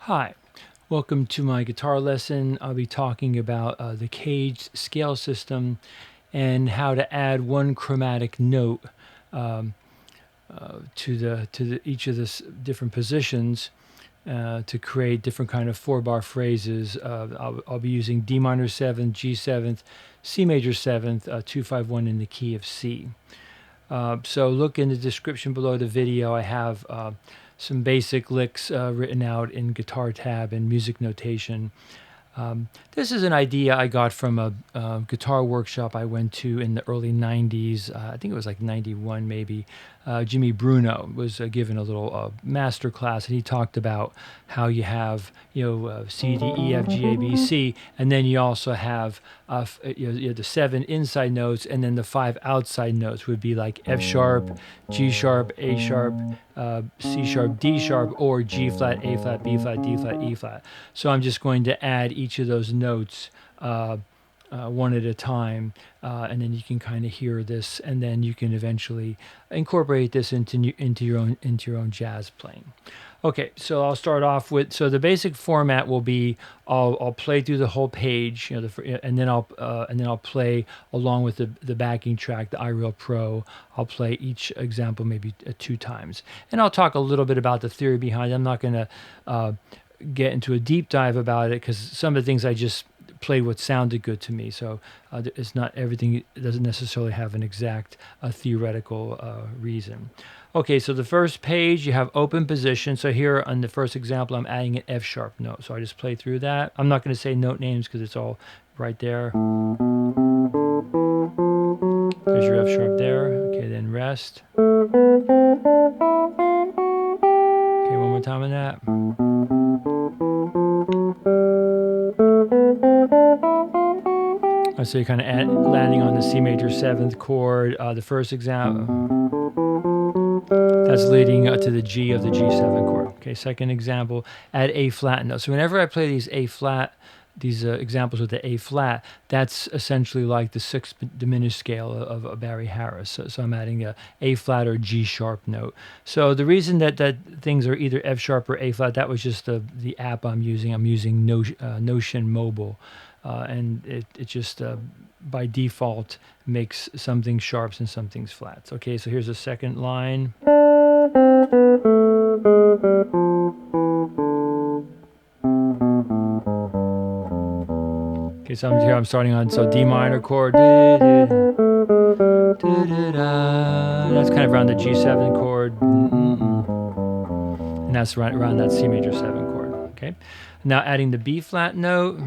Hi, welcome to my guitar lesson. I'll be talking about the CAGED scale system and how to add one chromatic note to each of the different positions to create different kind of 4-bar phrases. I'll be using D minor 7, G7, C major 7th, 251 in the key of C. So look in the description below the video. I have some basic licks written out in guitar tab and music notation. This is an idea I got from a guitar workshop I went to in the early 90s. I think it was like 91 maybe. Jimmy Bruno was given a little master class, and he talked about how you have C, D, E, F, G, A, B, C, and then you also have you have the 7 inside notes, and then the 5 outside notes would be like F sharp, G sharp, A sharp, C sharp, D sharp, or G flat, A flat, B flat, D flat, E flat. So I'm just going to add each of those notes one at a time, and then you can kind of hear this, and then you can eventually incorporate this into your own jazz playing. Okay, so I'll start off with, so the basic format will be I'll play through the whole page, and then I'll play along with the backing track, the iReal Pro. I'll play each example maybe 2 times, and I'll talk a little bit about the theory behind it. I'm not going to get into a deep dive about it because some of the things I just played what sounded good to me, so it's not everything. It doesn't necessarily have an exact theoretical reason. Okay, so the first page, you have open position. So here on the first example, I'm adding an F sharp note, so I just play through that. I'm not going to say note names because it's all right there. There's your F sharp there. Okay, then rest. Okay, one more time on that. So you're kind of landing on the C major 7th chord. The first example, that's leading to the G of the G7 chord. Okay, second example, add A flat note. So whenever I play these A flat, these examples with the A flat, that's essentially like the 6th diminished scale of Barry Harris. So I'm adding a A flat or G sharp note. So the reason that things are either F sharp or A flat, that was just the app I'm using. I'm using Notion Mobile. And it just by default makes some things sharps and some things flats. Okay, so here's the second line. Okay, so I'm starting on D minor chord. That's kind of around the G7 chord, and that's right around that C major 7 chord. Okay, now adding the B flat note.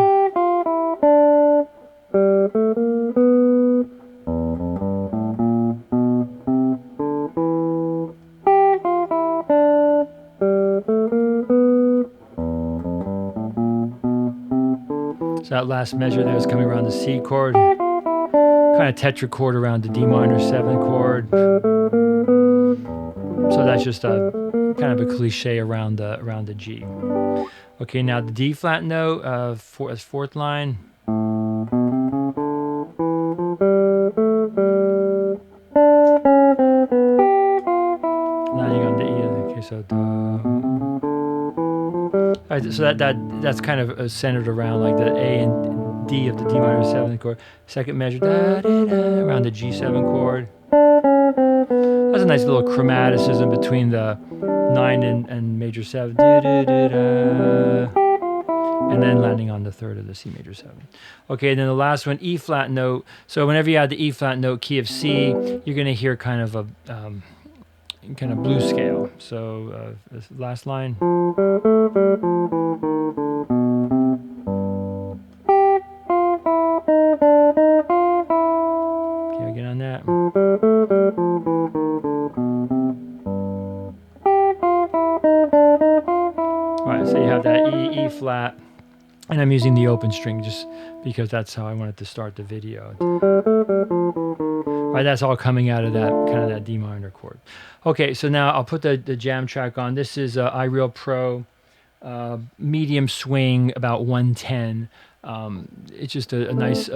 So that last measure there is coming around the C chord, kind of tetrachord around the D minor 7 chord. So that's just a kind of a cliche around the G. Okay, now the D flat note, fourth line. Landing on the E. Okay, so all right, so that's kind of centered around like the A and D of the D minor 7th chord. Second measure, around the G7 chord. That's a nice little chromaticism between the 9 and major 7. And then landing on the 3rd of the C major 7. Okay, then the last one, E flat note. So whenever you add the E flat note, key of C, you're going to hear kind of a kind of blues scale. So this last line. Okay, again on that. All right, so you have that E flat, and I'm using the open string just because that's how I wanted to start the video. All right, that's all coming out of that kind of that D minor chord. Okay, so now I'll put the jam track on. This is iReal Pro medium swing, about 110. It's just a nice,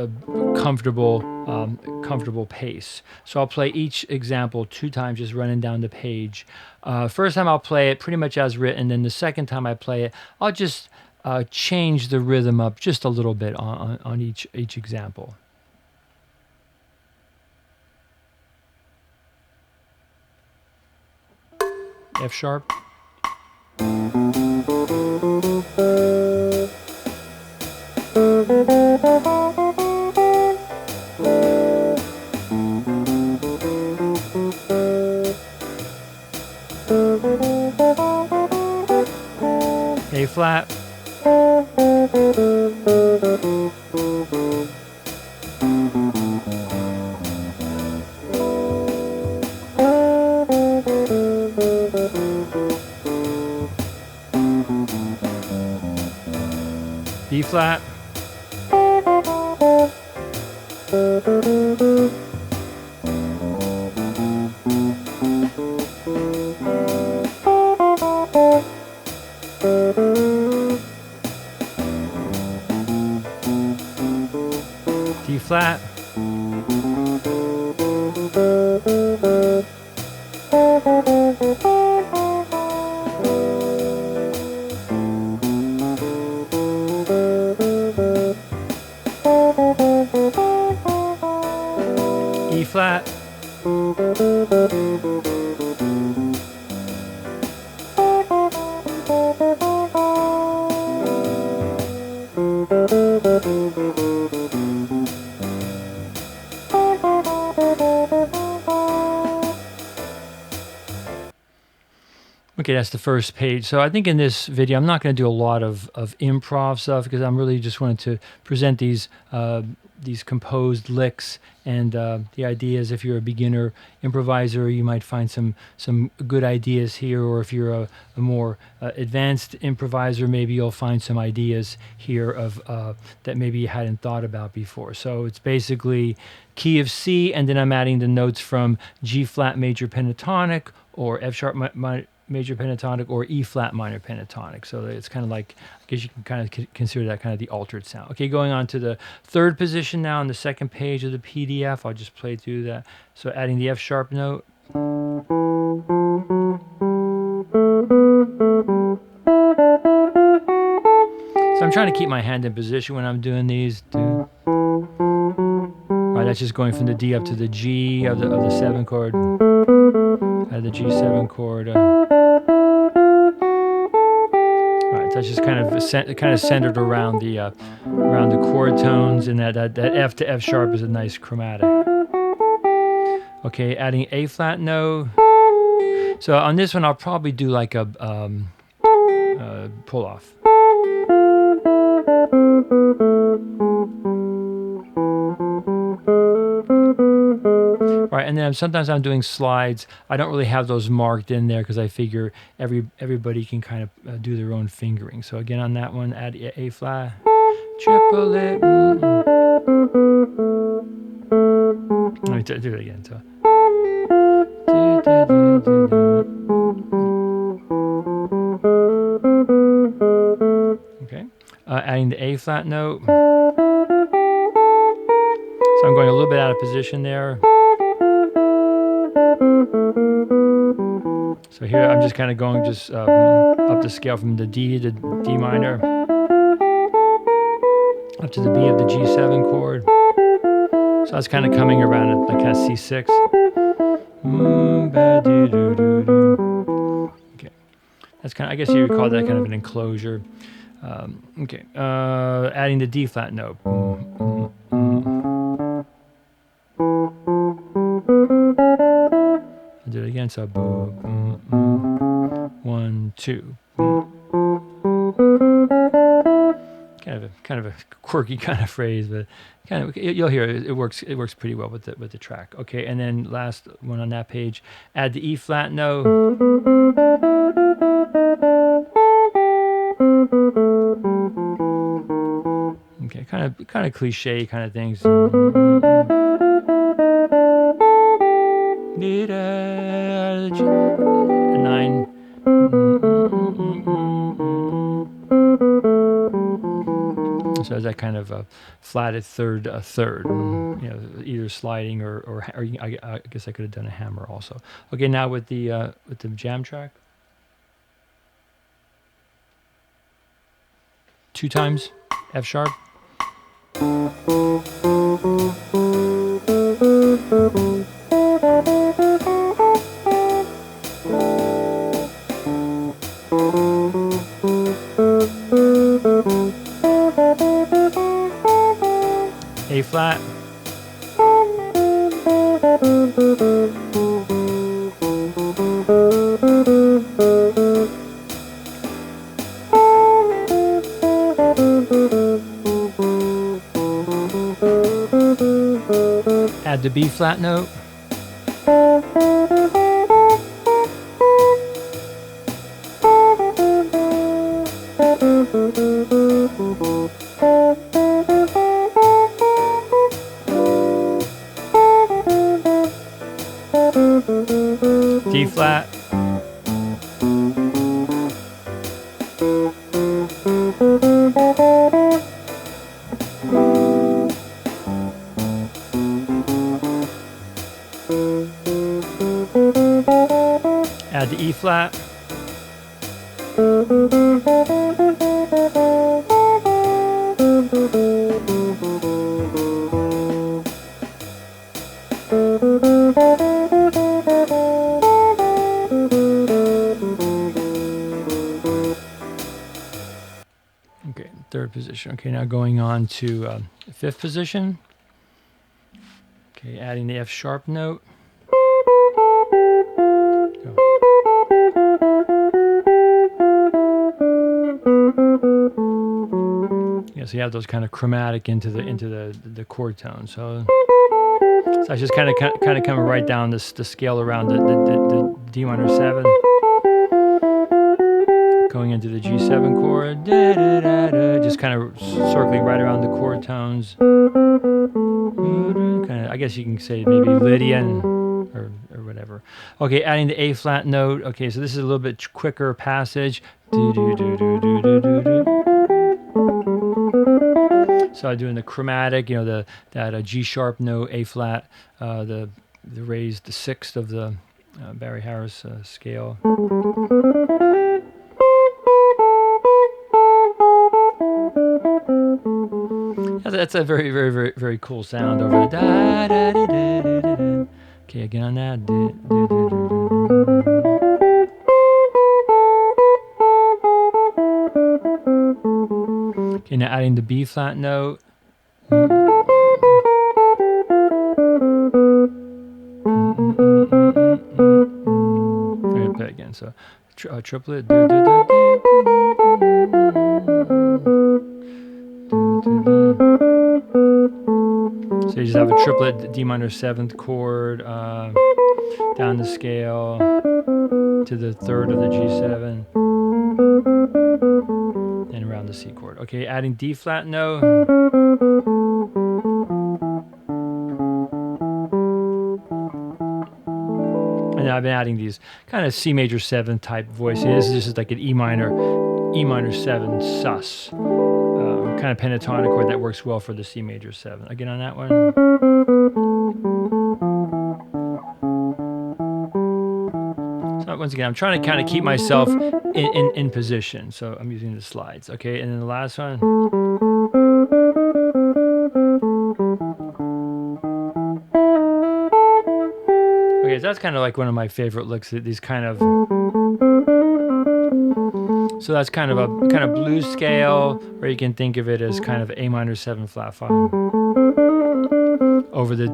comfortable pace. So I'll play each example 2 times, just running down the page. First time I'll play it pretty much as written. Then the second time I play it, I'll just change the rhythm up just a little bit on each example. F sharp. A flat. B flat. D flat. E flat. Okay, that's the first page. So I think in this video, I'm not going to do a lot of improv stuff because I'm really just wanting to present these composed licks, and the idea is if you're a beginner improviser, you might find some good ideas here, or if you're a more advanced improviser, maybe you'll find some ideas here of that maybe you hadn't thought about before. So it's basically key of C, and then I'm adding the notes from G flat major pentatonic, or F sharp major pentatonic, or E flat minor pentatonic. So it's kind of like, I guess you can kind of consider that kind of the altered sound. Okay, going on to the third position now on the second page of the PDF. I'll just play through that. So adding the F sharp note. So I'm trying to keep my hand in position when I'm doing these. Right, that's just going from the D up to the G of the 7 chord. The G7 chord. Right, that's just kind of centered around the chord tones, and that F to F sharp is a nice chromatic. Okay, adding A flat note. So on this one, I'll probably do like a pull off. Right, and then sometimes I'm doing slides. I don't really have those marked in there because I figure everybody can kind of do their own fingering. So again, on that one, add A flat, triplet. Let me do it again. So. Okay, adding the A flat note. So I'm going a little bit out of position there. So here I'm just kind of going up the scale from the D to D minor, up to the B of the G7 chord. So that's kind of coming around at like kind of C6. Okay, that's kind of, I guess you would call that kind of an enclosure. Okay, adding the D flat note. I'll do it again. So 1, 2. Kind of a quirky kind of phrase, but kind of you'll hear it. It works pretty well with the track. Okay, and then last one on that page, add the E flat note. Okay, kind of cliche kind of things. 9. So that kind of a flatted third, third, you know, either sliding or I guess I could have done a hammer also. Okay, now with the jam track, 2 times F sharp. A flat. Add the B flat note. D flat. Add the E flat. Okay, third position. Okay, now going on to fifth position. Okay, adding the F sharp note. Go. Yeah, so you have those kind of chromatic into the chord tone. So it's just kind of coming right down the scale around the D minor 7. Going into the G7 chord, just kind of circling right around the chord tones. Kind of, I guess you can say maybe Lydian or whatever. Okay, adding the A flat note. Okay, so this is a little bit quicker passage. So I'm doing the chromatic, you know, that G sharp note, A flat, the raised, the sixth of the Barry Harris scale. That's a very, very, very, very cool sound over the da da da da da da. Okay, again on that. Okay, now adding the B flat note. Okay, play again. So triplet. So you just have a triplet D minor 7th chord down the scale to the third of the G7 and around the C chord. Okay, adding D flat note. And I've been adding these kind of C major 7 type voices. This is just like an E minor 7 sus. Kind of pentatonic chord that works well for the C major 7. Again on that one. So once again, I'm trying to kind of keep myself in position. So I'm using the slides. Okay, and then the last one. Okay, so that's kind of like one of my favorite licks. These kind of. So that's kind of a blues scale, or you can think of it as kind of A minor 7 flat 5. Over the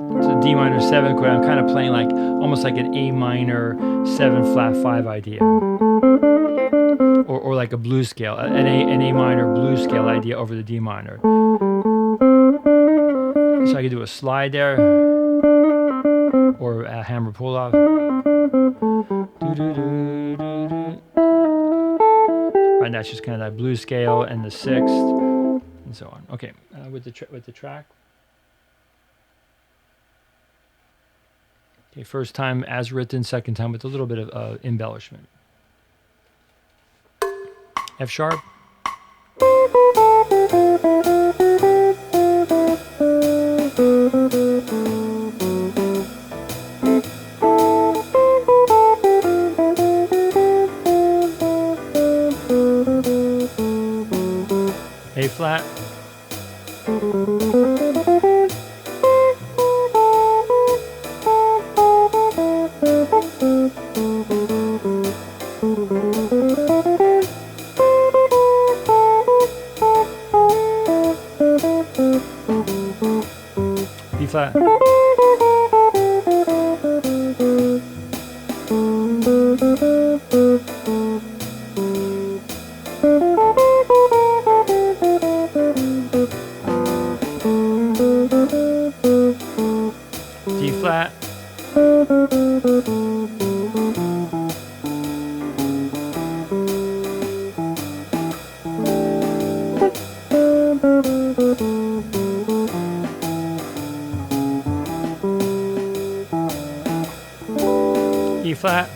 D minor 7 chord, I'm kind of playing like almost like an A minor 7 flat 5 idea. Or like a blues scale, an A minor blues scale idea over the D minor. So I could do a slide there, or a hammer pull off. And that's just kind of that blues scale and the sixth, and so on. Okay, with the track. Okay, first time as written, second time with a little bit of embellishment. F sharp. A flat, B flat, D flat, E flat,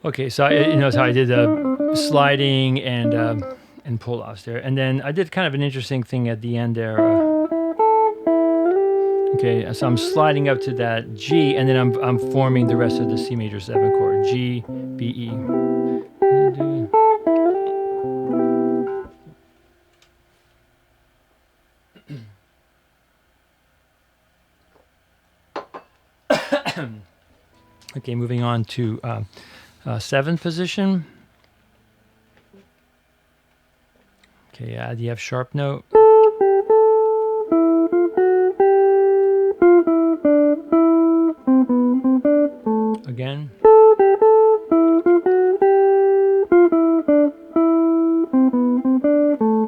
okay, so you notice how I did the sliding and pull-offs there, and then I did kind of an interesting thing at the end there. Okay, so I'm sliding up to that G, and then I'm forming the rest of the C major 7 chord. G, B, E. Okay, moving on to 7th position. Okay, add the F sharp note. Again.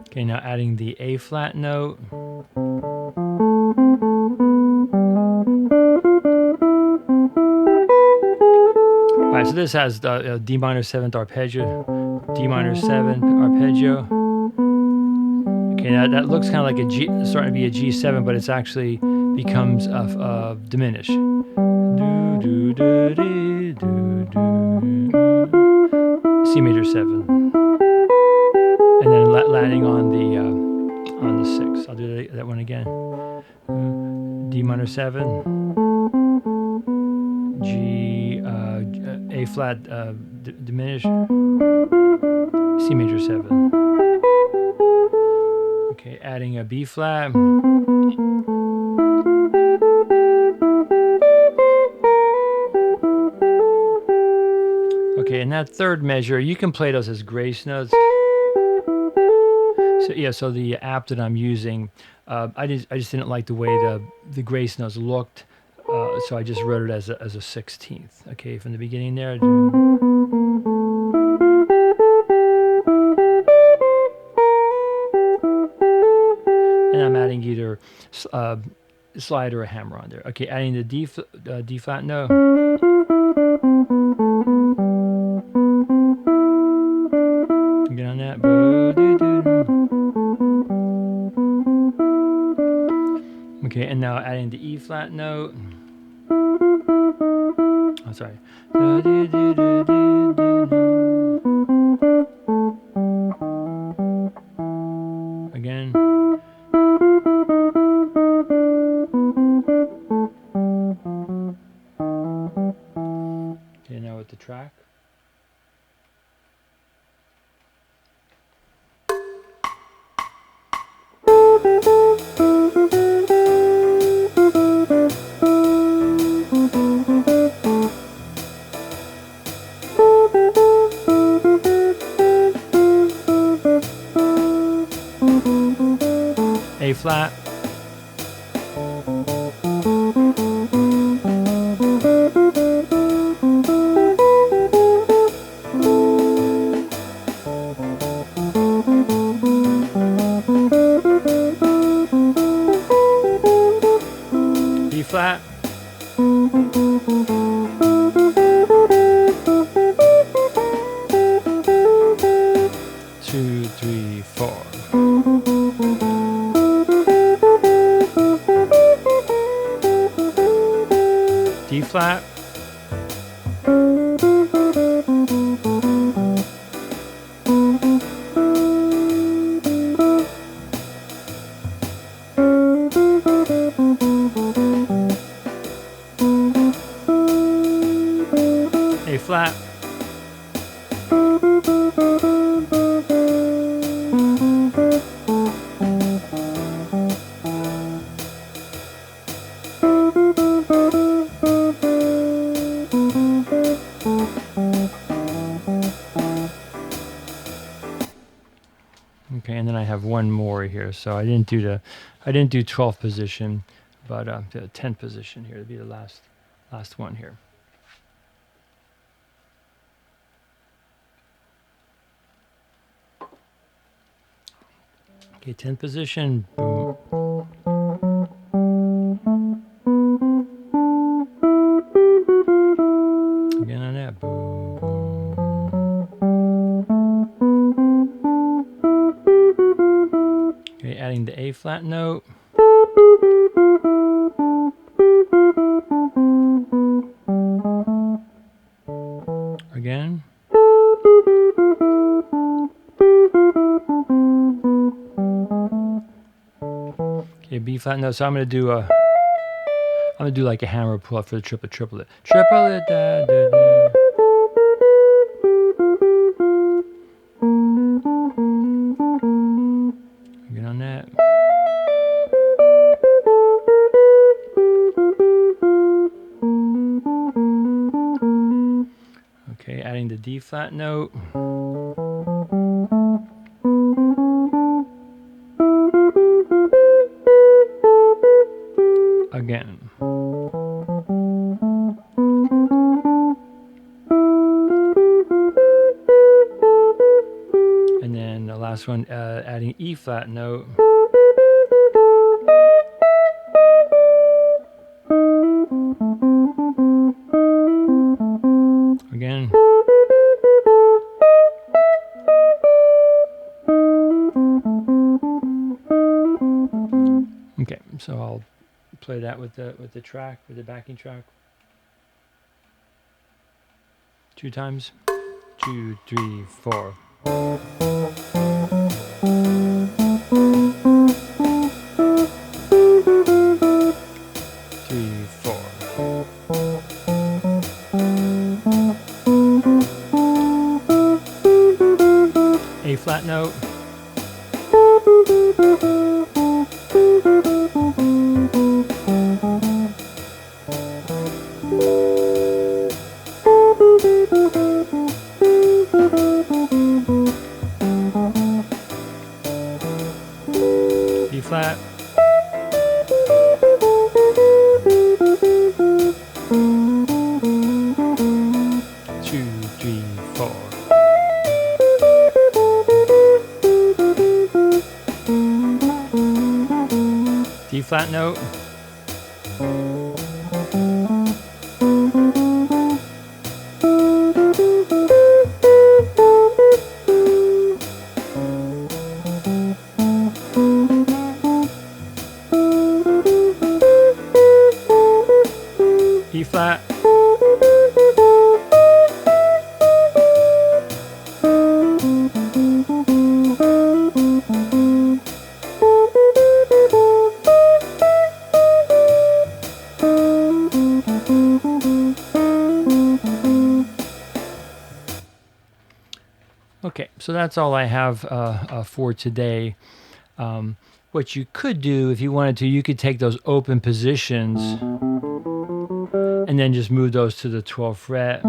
Okay, now adding the A flat note. Alright, so this has the D minor 7th arpeggio, D minor 7 arpeggio. Okay, now that looks kind of like a G, starting to be a G7, but it's actually becomes diminished. Do, do, do, do, do, do. C major 7, and then landing on the 6. I'll do that one again. D minor 7, G, A flat diminished, C major 7. Okay, adding a B flat. Okay, and that third measure, you can play those as grace notes. So yeah, so the app that I'm using, I just didn't like the way the grace notes looked, so I just wrote it as a 16th. Okay, from the beginning there. And I'm adding either slide or a hammer on there. Okay, adding the D flat note. Get on that. Okay, and now adding the E flat note. Oh, sorry. Again. Okay, now with the track. A flat, B flat, 2, 3, 4. D flat, Okay, and then I have one more here. So I didn't do 12th position, but the 10th position here to be the last one here. Okay, 10th position. Boom. Again on that. Boom, boom. Okay, adding the A flat note. Again. Okay, B flat note. So I'm gonna do like a hammer pull up for the triplet. Triplet. Da, da, da. Get on that. Okay, adding the D flat note. Again. And then the last one, adding E flat note. Again. Okay, so I'll play that with the track, with the backing track. 2 times. 2, 3, 4. 3, 4. A flat note. B flat. Two, three, four. D flat note. E flat. Okay, so that's all I have for today. What you could do, if you wanted to, you could take those open positions and then just move those to the 12th fret.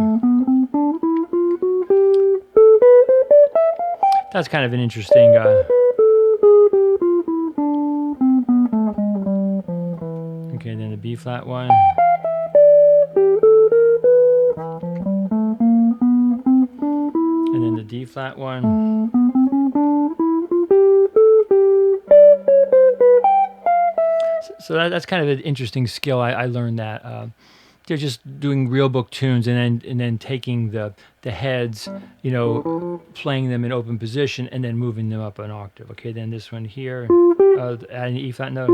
That's kind of an interesting... Okay, then the B flat one. And then the D flat one. So that's kind of an interesting skill. I learned that. They're just doing real book tunes and then taking the heads, you know, playing them in open position and then moving them up an octave. Okay, then this one here, adding the E flat note.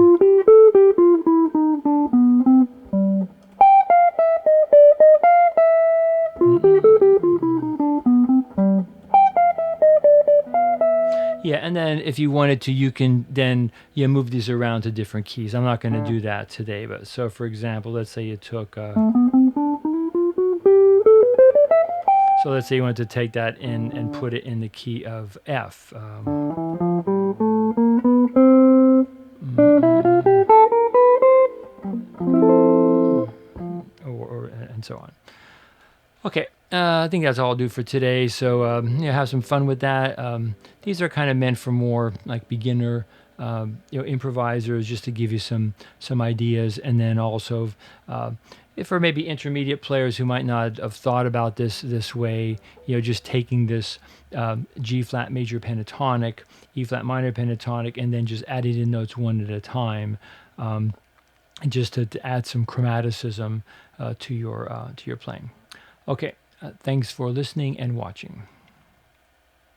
Yeah, and then if you wanted to, you can then move these around to different keys. I'm not going to do that today, but so for example, let's say you took... so let's say you wanted to take that in and put it in the key of F. Or and so on. Okay, I think that's all I'll do for today. So have some fun with that. These are kind of meant for more like beginner, improvisers, just to give you some ideas, and then also if for maybe intermediate players who might not have thought about this way, just taking this G flat major pentatonic, E flat minor pentatonic, and then just adding in notes one at a time. Just to add some chromaticism to your playing. Okay, thanks for listening and watching.